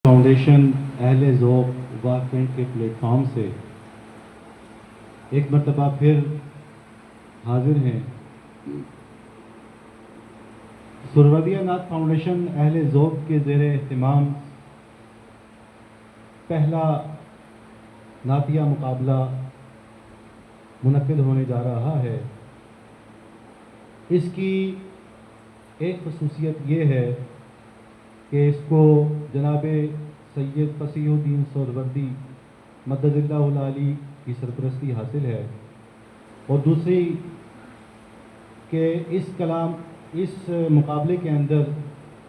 Foundation اہل ذوق واقعینٹ کے پلیٹ فارم سے ایک مرتبہ پھر حاضر ہیں۔ سہروردیہ نعت فاؤنڈیشن اہل ذوق کے زیر اہتمام پہلا نعتیہ مقابلہ منعقد ہونے جا رہا ہے۔ اس کی ایک خصوصیت یہ ہے کہ اس کو جناب سید فصیح الدین سہروردی مدد اللہ العالی کی سرپرستی حاصل ہے، اور دوسری کہ اس مقابلے کے اندر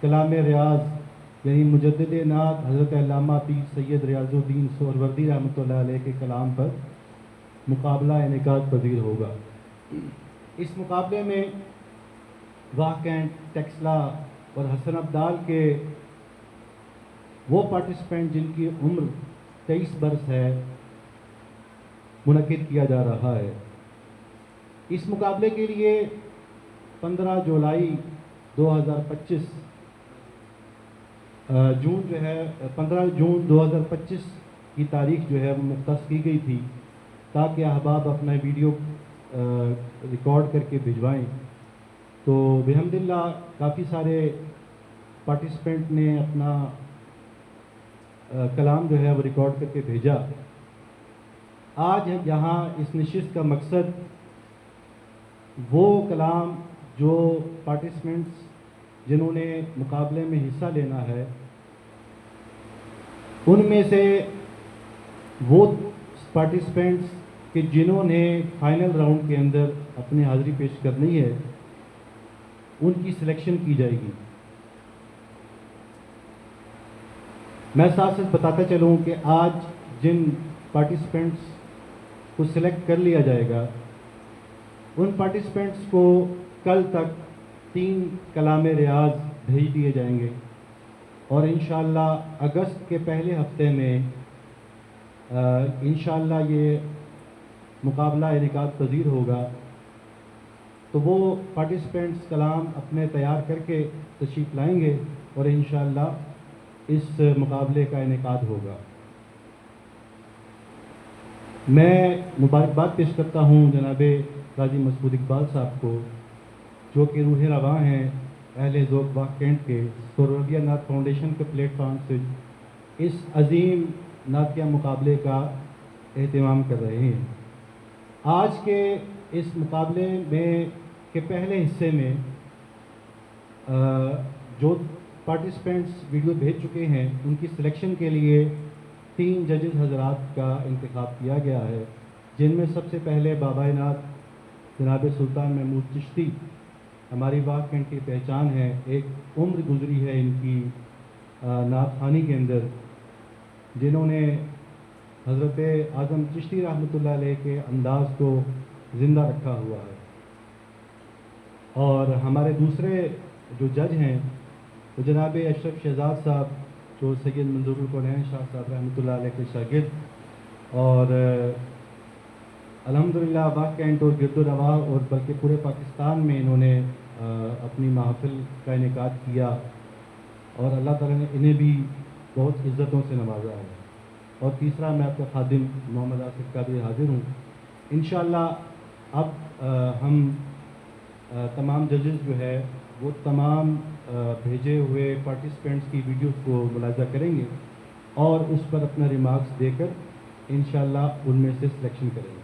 کلام ریاض یعنی مجدد نعت حضرت علامہ پیر سید ریاض الدین سہروردی رحمۃ اللہ علیہ کے کلام پر مقابلہ انعقاد پذیر ہوگا۔ اس مقابلے میں واقعینٹ، ٹیکسلا اور حسن ابدال کے وہ پارٹیسپینٹ جن کی عمر 23 برس ہے منعقد کیا جا رہا ہے۔ اس مقابلے کے لیے 15 جولائی 2025 15 جون 2025 کی تاریخ جو ہے وہ مختص کی گئی تھی تاکہ احباب اپنا ویڈیو ریکارڈ کر کے بھجوائیں۔ تو بحمداللہ کافی سارے پارٹیسپینٹ نے اپنا کلام جو ہے وہ ریکارڈ کر کے بھیجا۔ آج یہاں اس نشست کا مقصد وہ کلام جو پارٹیسپینٹس جنہوں نے مقابلے میں حصہ لینا ہے ان میں سے وہ پارٹیسپینٹس کہ جنہوں نے فائنل راؤنڈ کے اندر اپنی حاضری پیش کرنی ہے ان کی سلیکشن کی جائے گی۔ میں ساتھ ساتھ بتاتا چلوں کہ آج جن پارٹیسپینٹس کو سلیکٹ کر لیا جائے گا ان پارٹیسپینٹس کو کل تک 3 کلام ریاض بھیج دیے جائیں گے، اور انشاءاللہ اگست کے پہلے ہفتے میں انشاءاللہ یہ مقابلہ انعقاد پذیر ہوگا۔ تو وہ پارٹیسپینٹس کلام اپنے تیار کر کے تشریف لائیں گے اور انشاءاللہ اس مقابلے کا انعقاد ہوگا۔ میں مبارکباد پیش کرتا ہوں جناب قاضی مسعود اقبال صاحب کو، جو کہ روح رواں ہیں اہل ذوق واقعینٹ کے سہروردیہ نعت فاؤنڈیشن کے پلیٹ فارم سے اس عظیم نعتیہ مقابلے کا اہتمام کر رہے ہیں۔ آج کے اس مقابلے میں کے پہلے حصے میں جو پارٹیسپینٹس ویڈیو بھیج چکے ہیں ان کی سلیکشن کے لیے 3 ججز حضرات کا انتخاب کیا گیا ہے، جن میں سب سے پہلے بابا نعت جناب سلطان محمود چشتی ہماری واقعینٹ کی پہچان ہے، ایک عمر گزری ہے ان کی نعت خوانی کے اندر، جنہوں نے حضرت اعظم چشتی رحمۃ اللہ علیہ کے انداز کو زندہ رکھا ہوا ہے۔ اور ہمارے دوسرے جو جج ہیں وہ جناب اشرف شہزاد صاحب، جو سید منظور الکونین شاہ صاحب رحمۃ اللہ علیہ کے شاگرد اور الحمدللہ واقعینٹ اور گرد و رواں اور بلکہ پورے پاکستان میں انہوں نے اپنی محفل کا انعقاد کیا، اور اللہ تعالیٰ نے انہیں بھی بہت عزتوں سے نوازا ہے۔ اور تیسرا میں آپ کا خادم محمد آصف قادری حاضر ہوں۔ انشاءاللہ اب ہم تمام ججز جو ہے وہ تمام بھیجے ہوئے پارٹیسپینٹس کی ویڈیوز کو ملاحظہ کریں گے اور اس پر اپنا ریمارکس دے کر انشاءاللہ ان میں سے سلیکشن کریں گے۔